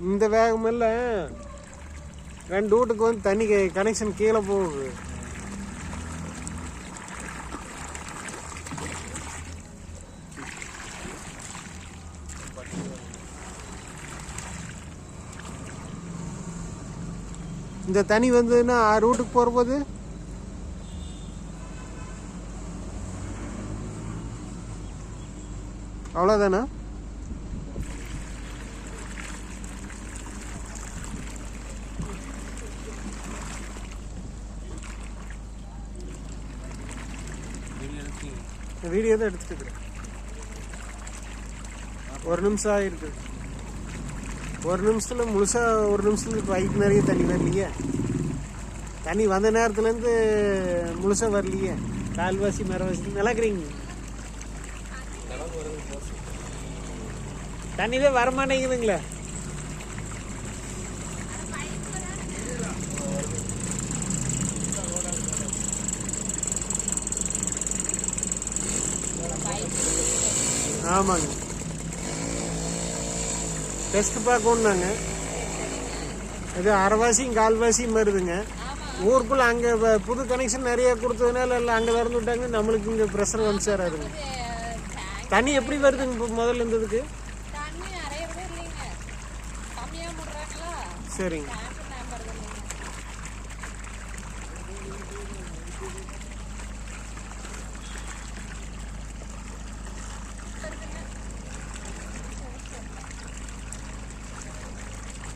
இந்த வேகமெல்லாம் 2 வீட்டுக்கு வந்து தண்ணி கனெக்ஷன் கீழே போகுது. இந்த தண்ணி வந்ததுன்னா 6 வீட்டுக்கு போகிற போது அவ்வளோதானா? வீடியோ தான் எடுத்துட்டு இருக்கிறேன். 1 நிமிஷம் ஆகிருக்கு. 1 நிமிஷத்தில் முழுசாக 1 நிமிஷத்துக்கு பைப் நிறைய தண்ணி வரலையே. தண்ணி வந்த நேரத்துலேருந்து முழுசாக வரலையே. கால்வாசி மரவாசி நல்லாக்குறீங்க. தண்ணியே வரமாட்டேங்குதுங்களே. ஆமாங்க, டெஸ்ட் பார்க்கணுன்னாங்க. இது அரைவாசியும் கால்வாசியும் வருதுங்க. ஊருக்குள்ள அங்கே புது கனெக்ஷன் நிறைய கொடுத்ததுனால எல்லாம் அங்கே திறந்து விட்டாங்க. நம்மளுக்கு இங்கே ப்ரெஷர் வந்து சேராதுங்க. தண்ணி எப்படி வருதுங்க இப்போ முதல்ல இருந்ததுக்கு? சரிங்க.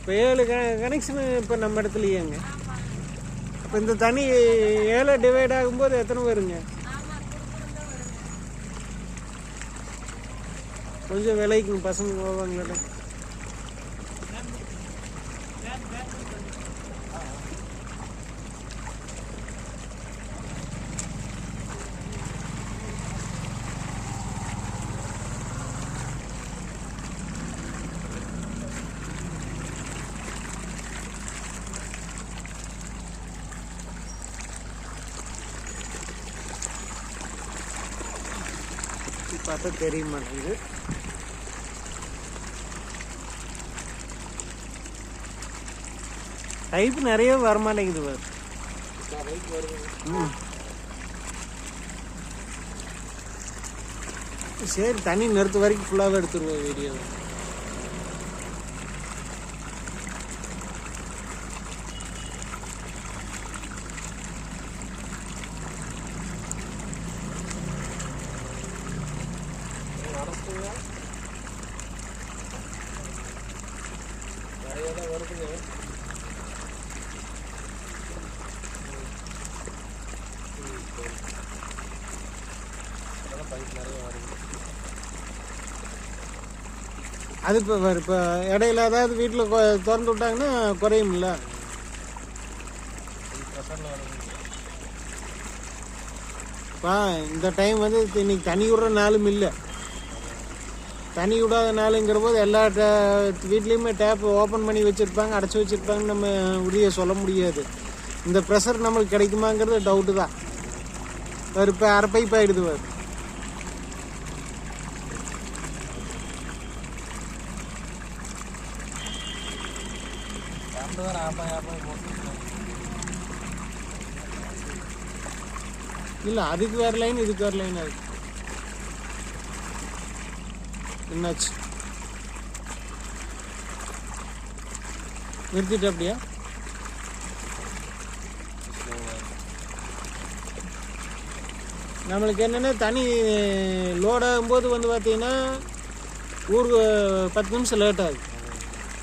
இப்போ 7 கனெக்ஷனு இப்போ நம்ம இடத்துலையேங்க. இப்போ இந்த தண்ணி 7 டிவைட் ஆகும்போது எத்தனை வருங்க? கொஞ்சம் விலைக்குங்க பசங்க போவாங்களே. பார்த்தா தெரிய மாட்டேங்குது. பைப் நிறைய வரமாட்டேங்குது. சரி, தண்ணி நிறுத்த வரைக்கும் ஃபுல்லாகவே எடுத்துருவோம் வீடியோ. அது இப்போ இடையில ஏதாவது வீட்டில் திறந்து விட்டாங்கன்னா குறையும்ல. இந்த டைம் வந்து இன்னைக்கு தண்ணி விடுற நாளும் இல்லை. தண்ணி விடாத நாளுங்கிற போது எல்லா வீட்லேயுமே டேப் ஓப்பன் பண்ணி வச்சுருப்பாங்க, அடைச்சி வச்சுருப்பாங்க. நம்ம உறுதியை சொல்ல முடியாது. இந்த ப்ரெஷர் நம்மளுக்கு கிடைக்குமாங்கிறது டவுட்டு தான். இப்போ அரை பைப் ஆகிடுது. இல்லை, அதுக்கு வேறு லைன், இதுக்கு வேறு லைன். அது என்னாச்சு? நிறுத்திட்டு அப்படியா? நம்மளுக்கு என்னென்னா தண்ணி லோட் ஆகும்போது வந்து பார்த்தீங்கன்னா ஊருக்கு 10 நிமிஷம் லேட் ஆகுது.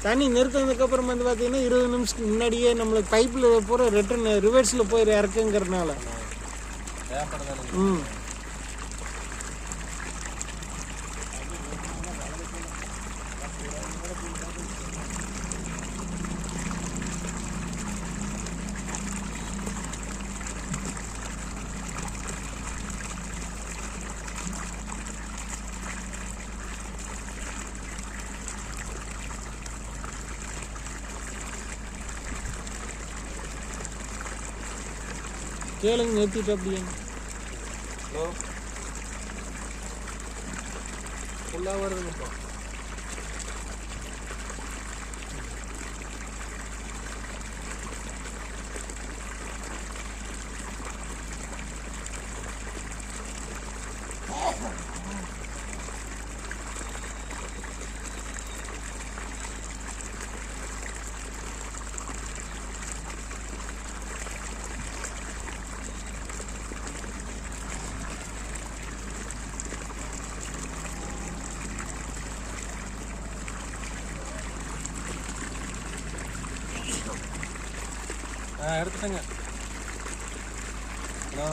தண்ணி நிறுத்தினதுக்கப்புறம் வந்து பார்த்தீங்கன்னா 20 நிமிஷத்துக்கு முன்னாடியே நம்மளுக்கு பைப்பில் பூரா ரிவர்ஸில் போய் இறக்குங்கிறதுனால. கேளுங்க, நிறுத்திட்டு அப்படியே. ஹலோ, ஃபுல்லாக வருதுங்கப்பா. எடுத்துட்டேங்க. ஹலோ.